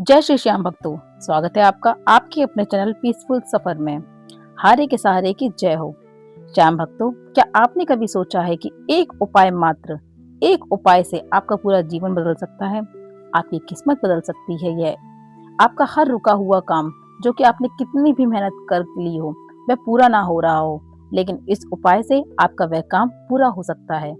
जय श्री श्याम भक्तों, स्वागत है आपका आपके अपने चैनल पीसफुल सफर में। हारे के सहारे की जय हो। श्याम भक्तों, क्या आपने कभी सोचा है कि एक उपाय से आपका पूरा जीवन बदल सकता है, आपकी किस्मत बदल सकती है। यह आपका हर रुका हुआ काम जो कि आपने कितनी भी मेहनत कर ली हो वह पूरा ना हो रहा हो, लेकिन इस उपाय से आपका वह काम पूरा हो सकता है।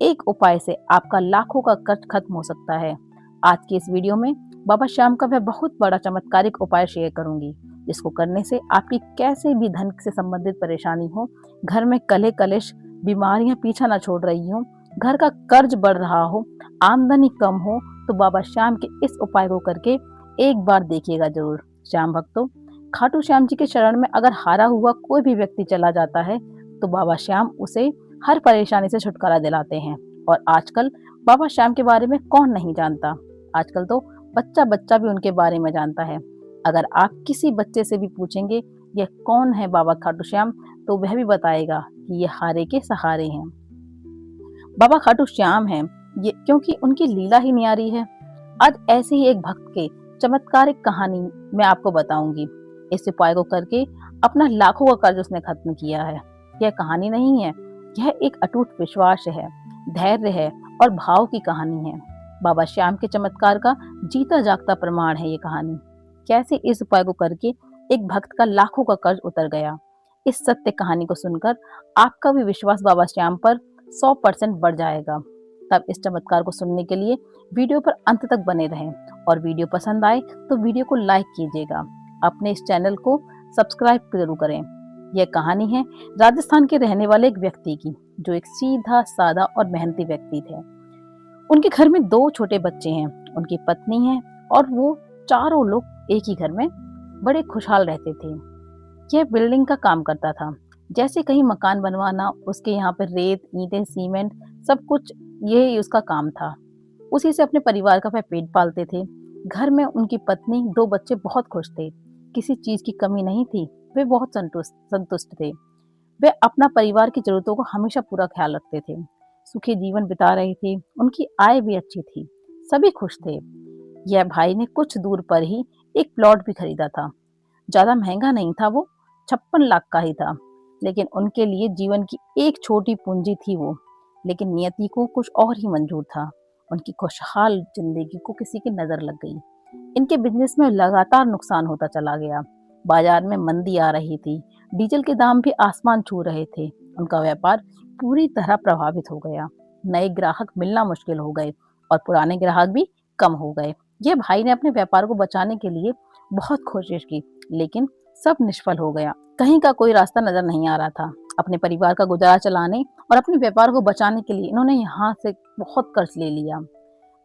एक उपाय से आपका लाखों का कर्ज खत्म हो सकता है। आज की इस वीडियो में बाबा श्याम का वह बहुत बड़ा चमत्कारिक उपाय शेयर करूंगी, जिसको करने से आपकी कैसे भी धन से संबंधित परेशानी हो, घर में कले कलेश, बीमारियां पीछा न छोड़ रही हो, घर का कर्ज बढ़ रहा हो, आमदनी कम हो, तो बाबा श्याम के इस उपाय को करके एक बार देखिएगा जरूर। श्याम भक्तों, खाटू श्याम जी के शरण में अगर हारा हुआ कोई भी व्यक्ति चला जाता है तो बाबा श्याम उसे हर परेशानी से छुटकारा दिलाते हैं। और आजकल बाबा श्याम के बारे में कौन नहीं जानता, आजकल तो बच्चा बच्चा भी उनके बारे में जानता है। अगर आप किसी बच्चे से भी पूछेंगे यह कौन है बाबा खाटू श्याम, तो वह भी बताएगा कि ये हारे के सहारे हैं, बाबा खाटू श्याम हैं। ये क्योंकि उनकी लीला ही न्यारी है। आज ऐसे ही एक भक्त के चमत्कारिक कहानी मैं आपको बताऊंगी। इस उपाय को करके अपना लाखों का कर्ज उसने खत्म किया है। यह कहानी नहीं है, यह एक अटूट विश्वास है, धैर्य है और भाव की कहानी है। बाबा श्याम के चमत्कार का जीता जागता प्रमाण है ये कहानी। कैसे इस उपाय को करके एक भक्त का लाखों का कर्ज उतर गया। इस सत्य कहानी को सुनकर आपका भी विश्वास बाबा श्याम पर 100% बढ़ जाएगा। तब इस चमत्कार को सुनने के लिए वीडियो पर अंत तक बने रहें, और वीडियो पसंद आए तो वीडियो को लाइक कीजिएगा। अपने इस चैनल को सब्सक्राइब जरूर करें। यह कहानी है राजस्थान के रहने वाले एक व्यक्ति की, जो एक सीधा साधा और मेहनती व्यक्ति थे। उनके घर में 2 छोटे बच्चे हैं, उनकी पत्नी है, और वो चारों लोग एक ही घर में बड़े खुशहाल रहते थे। यह बिल्डिंग का काम करता था, जैसे कहीं मकान बनवाना, उसके यहाँ पर रेत, ईंटें, सीमेंट सब कुछ यही उसका काम था। उसी से अपने परिवार का वह पेट पालते थे। घर में उनकी पत्नी, 2 बच्चे बहुत खुश थे, किसी चीज की कमी नहीं थी। वे बहुत संतुष्ट थे। वे अपना परिवार की जरूरतों को हमेशा पूरा ख्याल रखते थे, सुखी जीवन बिता रहे थे। उनकी आय भी अच्छी थी, सभी खुश थे। यह भाई ने कुछ दूर पर ही एक प्लॉट भी खरीदा था। ज्यादा महंगा नहीं था, वो 56 लाख का ही था। लेकिन उनके लिए जीवन की एक छोटी पूंजी थी वो, लेकिन नियति को कुछ और ही मंजूर था। उनकी खुशहाल जिंदगी को किसी की नजर लग गई। इनके बिजनेस में लगातार नुकसान होता चला गया। बाजार में मंदी आ रही थी, डीजल के दाम भी आसमान छू रहे थे। उनका व्यापार पूरी तरह प्रभावित हो गया। नए ग्राहक मिलना मुश्किल हो गए और पुराने ग्राहक भी कम हो गए। ये भाई ने अपने व्यापार को बचाने के लिए बहुत कोशिश की, लेकिन सब निष्फल हो गया। कहीं का कोई रास्ता नजर नहीं आ रहा था। अपने परिवार का गुजारा चलाने और अपने व्यापार को बचाने के लिए इन्होंने यहाँ से बहुत कर्ज ले लिया।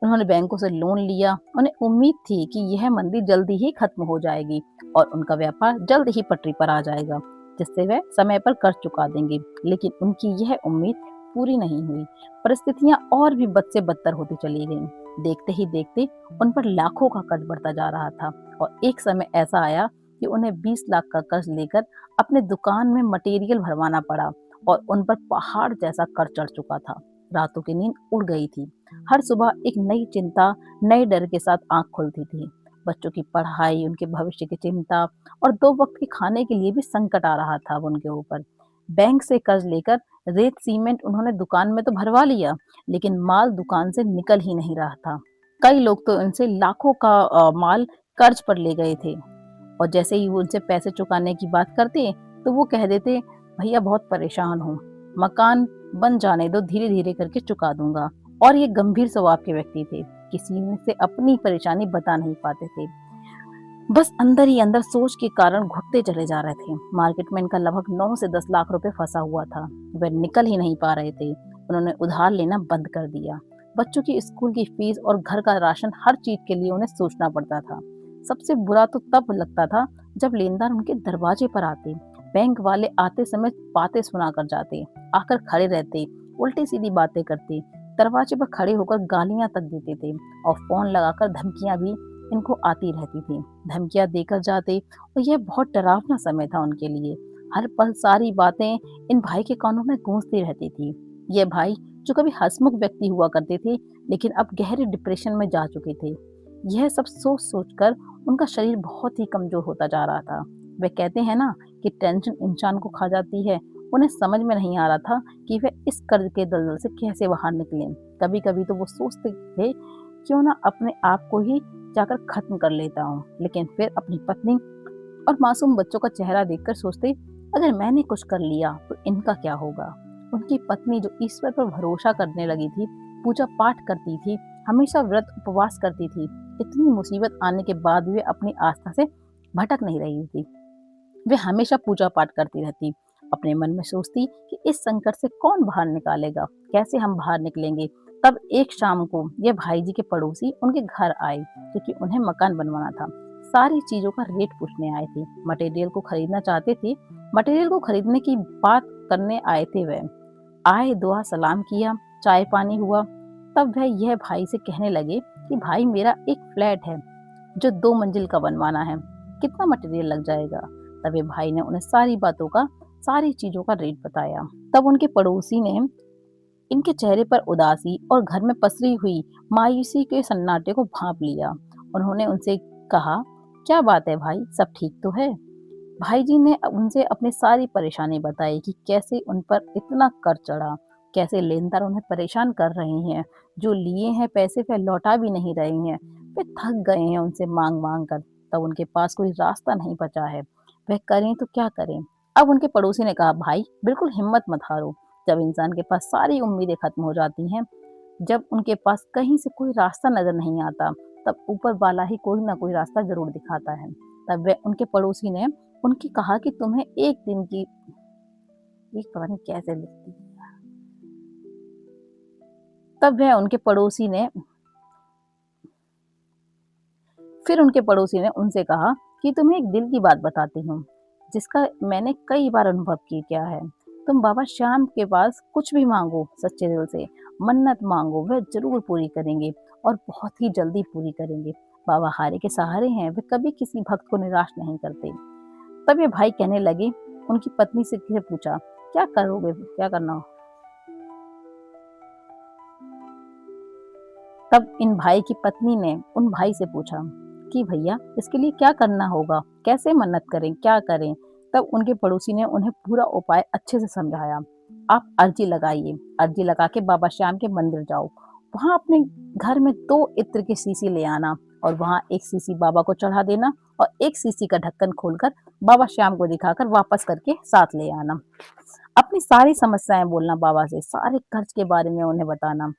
उन्होंने बैंकों से लोन लिया। उन्हें उम्मीद थी कि यह मंदी जल्दी ही खत्म हो जाएगी और उनका व्यापार जल्द ही पटरी पर आ जाएगा, जिससे वह समय पर कर्ज चुका देंगे। लेकिन उनकी यह उम्मीद पूरी नहीं हुई। परिस्थितियां और भी बद से बदतर होती चली गईं। देखते ही देखते उन पर लाखों का कर्ज बढ़ता जा रहा था, और एक समय ऐसा आया कि उन्हें 20 लाख का कर्ज लेकर अपने दुकान में मटेरियल भरवाना पड़ा, और उन पर पहाड़ जैसा कर्ज चढ़ चुका था। रातों की नींद उड़ गई थी। हर सुबह एक नई चिंता, नए डर के साथ आंख खुलती थी। बच्चों की पढ़ाई, उनके भविष्य की चिंता, और 2 वक्त के खाने के लिए भी संकट आ रहा था उनके ऊपर। बैंक से कर्ज लेकर रेत सीमेंट उन्होंने दुकान में तो भरवा लिया, लेकिन माल दुकान से निकल ही नहीं रहा था। कई लोग तो उनसे लाखों का माल कर्ज पर ले गए थे, और जैसे ही वो उनसे पैसे चुकाने की बात करते तो वो कह देते, भैया बहुत परेशान हूँ, मकान बन जाने दो, धीरे धीरे करके चुका दूंगा। और ये गंभीर स्वभाव के व्यक्ति थे, किसी ने से अपनी परेशानी बता नहीं पाते थे, बस अंदर ही अंदर सोच के कारण घुटते चले जा रहे थे। मार्केट में इनका लगभग 9 से 10 लाख रुपए फंसा हुआ था। वे निकल ही नहीं पा रहे थे। उन्होंने उधार लेना बंद कर दिया। बच्चों की स्कूल की फीस और घर का राशन, हर चीज के लिए उन्हें सोचना पड़ता था। सबसे बुरा तो तब लगता था जब लेनदार उनके दरवाजे पर आते। बैंक वाले आते समय बातें सुना कर जाते, आकर खड़े रहते, उल्टी सीधी बातें करते, दरवाजे पर खड़े होकर गालियां तक देते थे, और फोन लगाकर धमकियां भी इनको आती रहती थी। धमकियां देकर जाते, और यह बहुत डरावना समय था उनके लिए। हर पल सारी बातें इन भाई के कानों में गूंजती रहती थी। ये भाई जो कभी हंसमुख व्यक्ति हुआ करते थे, लेकिन अब गहरे डिप्रेशन में जा चुके थे। यह सब सोच सोचकर उनका शरीर बहुत ही कमजोर होता जा रहा था। वे कहते हैं ना कि टेंशन इंसान को खा जाती है। उन्हें समझ में नहीं आ रहा था कि वे इस कर्ज के दलदल से कैसे बाहर निकलें। कभी कभी तो वो सोचते थे क्यों ना अपने आप को ही जाकर खत्म कर लेता हूँ, लेकिन फिर अपनी पत्नी और मासूम बच्चों का चेहरा देखकर सोचते, अगर मैंने कुछ कर लिया तो इनका क्या होगा। उनकी पत्नी जो ईश्वर पर भरोसा करने लगी थी, पूजा पाठ करती थी, हमेशा व्रत उपवास करती थी, इतनी मुसीबत आने के बाद वे अपनी आस्था से भटक नहीं रही थी। वे हमेशा पूजा पाठ करती रहती, अपने मन में सोचती कि इस संकट से कौन बाहर निकालेगा, कैसे हम बाहर निकलेंगे। तब एक शाम को ये भाई जी के पड़ोसी उनके घर आए, क्योंकि उन्हें मकान बनवाना था। सारी चीजों का रेट पूछने आए थे, मटेरियल को खरीदना चाहते थे। मटेरियल को खरीदने की बात करने आए थे। वे आए, दुआ सलाम किया, चाय पानी हुआ। तब वह यह भाई से कहने लगे कि भाई मेरा एक फ्लैट है जो 2 मंजिल का बनवाना है, कितना मटेरियल लग जाएगा। तब ये भाई ने उन्हें सारी चीजों का रेट बताया। तब उनके पड़ोसी ने इनके चेहरे पर उदासी और घर में पसरी हुई मायूसी के सन्नाटे को भांप लिया। उन्होंने उनसे कहा, क्या बात है भाई, सब ठीक तो है। भाई जी ने उनसे अपनी सारी परेशानी बताई कि कैसे उन पर इतना कर्ज चढ़ा, कैसे लेनदार उन्हें परेशान कर रहे हैं, जो लिए हैं पैसे वे लौटा भी नहीं रहे हैं, वे थक गए हैं उनसे मांग मांग कर। तब उनके पास कोई रास्ता नहीं बचा है, वह करें तो क्या करें। अब उनके पड़ोसी ने कहा, भाई बिल्कुल हिम्मत मत हारो। जब इंसान के पास सारी उम्मीदें खत्म हो जाती हैं, जब उनके पास कहीं से कोई रास्ता नजर नहीं आता, तब ऊपर वाला ही कोई ना कोई रास्ता जरूर दिखाता है। तब वह उनके पड़ोसी ने उनकी कहा कि तुम्हें एक दिन की, एक पता नहीं कैसे लिखती है। तब वह उनके पड़ोसी ने फिर उनके पड़ोसी ने उनसे कहा कि तुम्हें एक दिल की बात बताती हूँ, जिसका मैंने कई बार अनुभव किया है। तुम बाबा श्याम के पास कुछ भी मांगो, सच्चे दिल से मन्नत मांगो, वह जरूर पूरी करेंगे और बहुत ही जल्दी पूरी करेंगे। बाबा हारे के सहारे हैं, वे कभी किसी भक्त को निराश नहीं करते। तब ये भाई कहने लगे, उनकी पत्नी से फिर पूछा, क्या करोगे, क्या करना हो। तब इन भाई की पत्नी ने उन भाई से पूछा कि भैया इसके लिए क्या करना होगा, कैसे मन्नत करें, क्या करें। तब उनके पड़ोसी ने उन्हें पूरा उपाय अच्छे से समझाया। आप अर्जी लगाइए, अर्जी लगा के बाबा श्याम के मंदिर जाओ, वहां अपने घर में 2 इत्र की शीशी ले आना और वहां एक शीशी बाबा को चढ़ा देना और एक शीशी का ढक्कन खोलकर बाबा श्याम को दिखाकर वापस करके साथ ले आना। अपनी सारी समस्याएं बोलना बाबा से, सारे कर्ज के बारे में उन्हें बताना,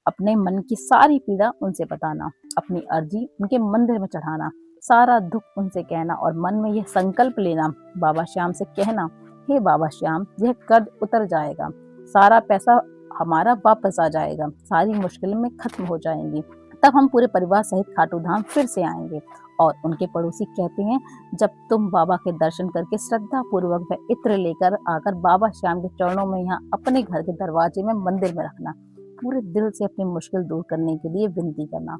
अपने मन की सारी पीड़ा उनसे बताना, अपनी अर्जी उनके मंदिर में चढ़ाना, सारा दुख उनसे कहना और मन में यह संकल्प लेना, बाबा श्याम से कहना, हे बाबा श्याम यह कर्ज उतर जाएगा, सारा पैसा हमारा वापस आ जाएगा, सारी मुश्किलें में खत्म हो जाएंगी, तब हम पूरे परिवार सहित खाटू धाम फिर से आएंगे। और उनके पड़ोसी कहते हैं, जब तुम बाबा के दर्शन करके श्रद्धा पूर्वक वह इत्र लेकर आकर बाबा श्याम के चरणों में यहाँ अपने घर के दरवाजे में मंदिर में रखना, पूरे दिल से अपनी मुश्किल दूर करने के लिए विनती करना।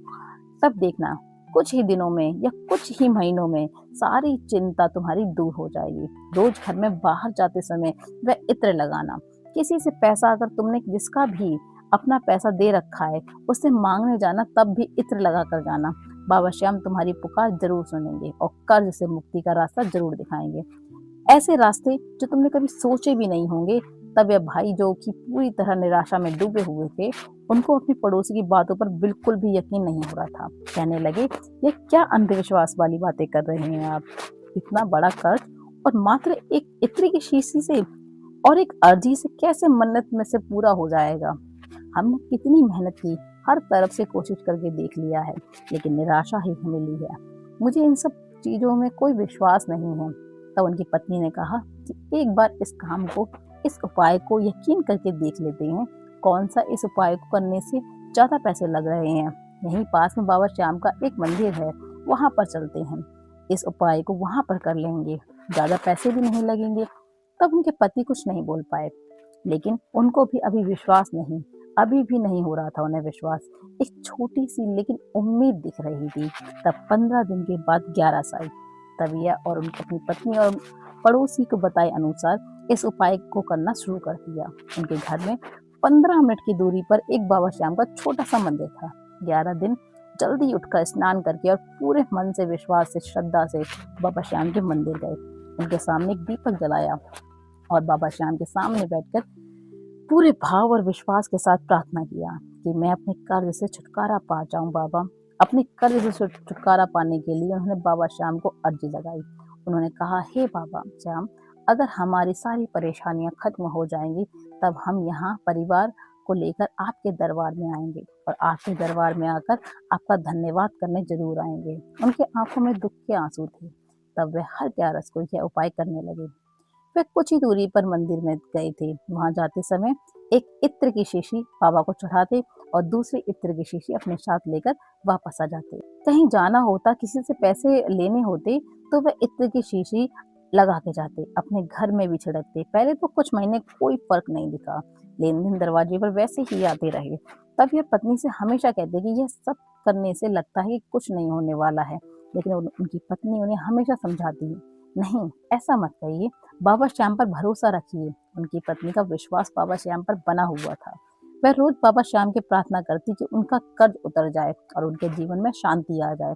तब देखना कुछ ही दिनों में या कुछ ही महीनों में सारी चिंता तुम्हारी दूर हो जाएगी। रोज घर में बाहर जाते समय वह इत्र लगाना। किसी से पैसा अगर तुमने जिसका भी अपना पैसा दे रखा है उससे मांगने जाना, तब भी इत्र लगा कर जाना। बाबा श्याम तुम्हारी पुकार जरूर सुनेंगे और कर्ज से मुक्ति का रास्ता जरूर दिखाएंगे, ऐसे रास्ते जो तुमने कभी सोचे भी नहीं होंगे। तब यह भाई जो कि पूरी तरह निराशा में डूबे हुए थे, उनको अपनी पड़ोसी की बातों पर बिल्कुल भी यकीन नहीं हो रहा था। कहने लगे, ये क्या अंधविश्वास वाली बातें कर रहे हैं आप, इतना बड़ा कर्ज और मात्र एक इत्र की शीशी से और एक अर्जी से कैसे मन्नत में से पूरा हो जाएगा। हमने कितनी मेहनत की, हर तरफ से कोशिश करके देख लिया है, लेकिन निराशा ही मिली है। मुझे इन सब चीजों में कोई विश्वास नहीं है। तब उनकी पत्नी ने कहा कि एक बार इस काम को, इस उपाय को यकीन करके देख लेते हैं, कौन सा इस उपाय को करने से ज्यादा पैसे लग रहे हैं। यहीं पास में बाबा श्याम का एक मंदिर है, वहां पर चलते हैं, इस उपाय को वहां पर कर लेंगे, ज्यादा पैसे भी नहीं लगेंगे। तब उनके पति कुछ नहीं बोल पाए, लेकिन उनको भी अभी विश्वास नहीं, अभी भी नहीं हो रहा था उन्हें विश्वास। एक छोटी सी लेकिन उम्मीद दिख रही थी। तब 15 दिन के बाद 11 आई। तब यह और उनकी अपनी पत्नी और पड़ोसी को बताए अनुसार इस उपाय को करना शुरू कर दिया। उनके घर में 15 मिनट की दूरी पर एक बाबा श्याम का छोटा सा मंदिर था। 11 दिन जल्दी उठकर स्नान करके और पूरे मन से, विश्वास से, श्रद्धा से बाबा श्याम के मंदिर गए। उनके सामने एक दीपक जलाया और बाबा श्याम के सामने बैठकर पूरे भाव और विश्वास के साथ प्रार्थना किया कि मैं अपने कर्ज से छुटकारा पा जाऊं बाबा। अपने कर्ज से छुटकारा पाने के लिए उन्होंने बाबा श्याम को अर्जी लगाई। उन्होंने कहा, हे बाबा श्याम, अगर हमारी सारी परेशानियां खत्म हो जाएंगी तब हम यहाँ परिवार को लेकर आपके दरबार में आएंगे और आपके दरबार में आकर आपका धन्यवाद करने जरूर आएंगे। उनकी आंखों में दुख के आंसू थे। तब वे हर ग्यारस को यह उपाय करने लगे। वे कुछ ही दूरी पर मंदिर में गए थे। वहां जाते समय एक इत्र की शीशी बाबा को चढ़ाते और दूसरी इत्र की शीशी अपने साथ लेकर वापस आ जाते। कहीं जाना होता, किसी से पैसे लेने होते तो वे इत्र की शीशी लगा के जाते। अपने घर में भी छिड़कते। पहले तो कुछ महीने कोई फर्क नहीं दिखा, लेन देन दरवाजे पर वैसे ही आते रहे। तब यह पत्नी से हमेशा कहते कि यह सब करने से लगता है कि कुछ नहीं होने वाला है, लेकिन उनकी पत्नी उन्हें हमेशा समझाती, नहीं ऐसा मत कहिए, बाबा श्याम पर भरोसा रखिए। उनकी पत्नी का विश्वास बाबा श्याम पर बना हुआ था। वह रोज बाबा श्याम की प्रार्थना करती कि उनका कर्ज उतर जाए और उनके जीवन में शांति आ जाए।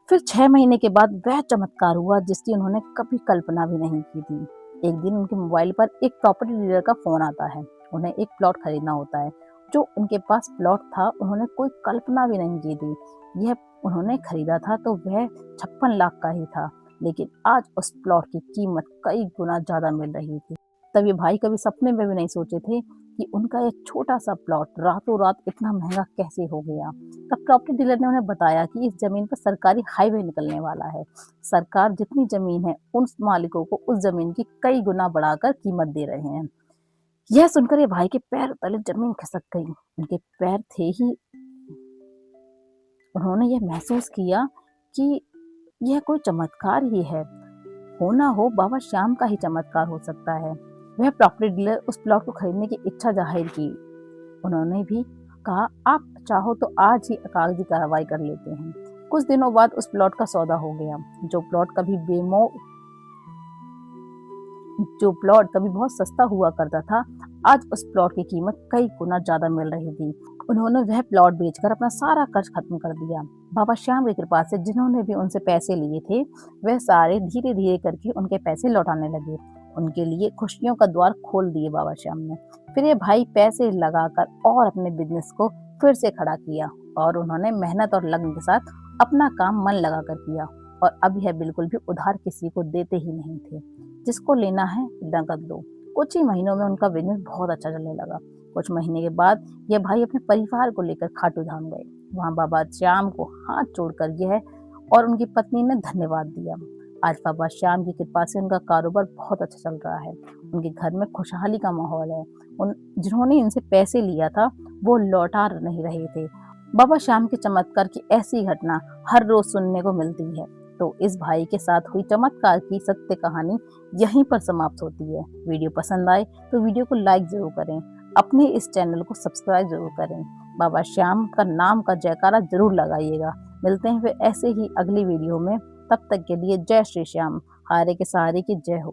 फिर 6 महीने के बाद वह चमत्कार हुआ जिसकी उन्होंने कभी कल्पना भी नहीं की थी। एक दिन उनके मोबाइल पर एक प्रॉपर्टी डीलर का फोन आता है। उन्हें एक प्लॉट खरीदना होता है। जो उनके पास प्लॉट था उन्होंने कोई कल्पना भी नहीं की थी। यह उन्होंने खरीदा था तो वह 56 लाख का ही था, लेकिन आज उस प्लॉट की कीमत कई गुना ज्यादा मिल रही थी। तब ये भाई कभी सपने में भी नहीं सोचे थे कि उनका एक छोटा सा प्लॉट रातों रात इतना महंगा कैसे हो गया। तब प्रॉपर्टी डीलर ने उन्हें बताया कि इस जमीन पर सरकारी हाईवे निकलने वाला है। सरकार जितनी जमीन है उन मालिकों को उस जमीन की कई गुना बढ़ाकर कीमत दे रहे हैं। यह सुनकर ये भाई के पैर तले जमीन खिसक गई। उनके पैर थे ही, उन्होंने यह महसूस किया कि यह कोई चमत्कार ही है। हो ना हो बाबा श्याम का ही चमत्कार हो सकता है। वह प्रॉपर्टी डीलर उस प्लॉट को खरीदने की इच्छा जाहिर की। उन्होंने भी कहा, आप चाहो तो आज ही कागजी कार्रवाई कर लेते हैं। कुछ दिनों बाद उस प्लॉट का सौदा हो गया। जो प्लॉट कभी बहुत सस्ता हुआ करता था, आज उस प्लॉट की कीमत कई गुना ज्यादा मिल रही थी। उन्होंने वह प्लॉट बेचकर अपना सारा कर्ज खत्म कर दिया। बाबा श्याम की कृपा से जिन्होंने भी उनसे पैसे लिए थे वह सारे धीरे धीरे करके उनके पैसे लौटाने लगे। उनके लिए खुशियों का द्वार खोल दिए बाबा श्याम ने। फिर ये भाई पैसे लगाकर और अपने बिजनेस को फिर से खड़ा किया और उन्होंने मेहनत और लगन के साथ अपना काम मन लगाकर किया और अब यह बिल्कुल भी उधार किसी को देते ही नहीं थे। जिसको लेना है नकद लो। कुछ ही महीनों में उनका बिजनेस बहुत अच्छा चलने लगा। कुछ महीने के बाद यह भाई अपने परिवार को लेकर खाटू धाम गए। वहां बाबा श्याम को हाथ जोड़कर यह और उनकी पत्नी ने धन्यवाद दिया। आज बाबा श्याम की कृपा से उनका कारोबार बहुत अच्छा चल रहा है। उनके घर में खुशहाली का माहौल है। जिन्होंने इनसे पैसे लिया था वो लौटा नहीं रहे थे। बाबा श्याम के चमत्कार की ऐसी घटना हर रोज सुनने को मिलती है। तो इस भाई के साथ हुई चमत्कार की सत्य कहानी यहीं पर समाप्त होती है। वीडियो पसंद आए तो वीडियो को लाइक जरूर करें। अपने इस चैनल को सब्सक्राइब जरूर करें। बाबा श्याम का नाम का जयकारा जरूर लगाइएगा। मिलते हैं फिर ऐसे ही अगली वीडियो में। तब तक के लिए जय श्री श्याम। हारे के सहारे की जय हो।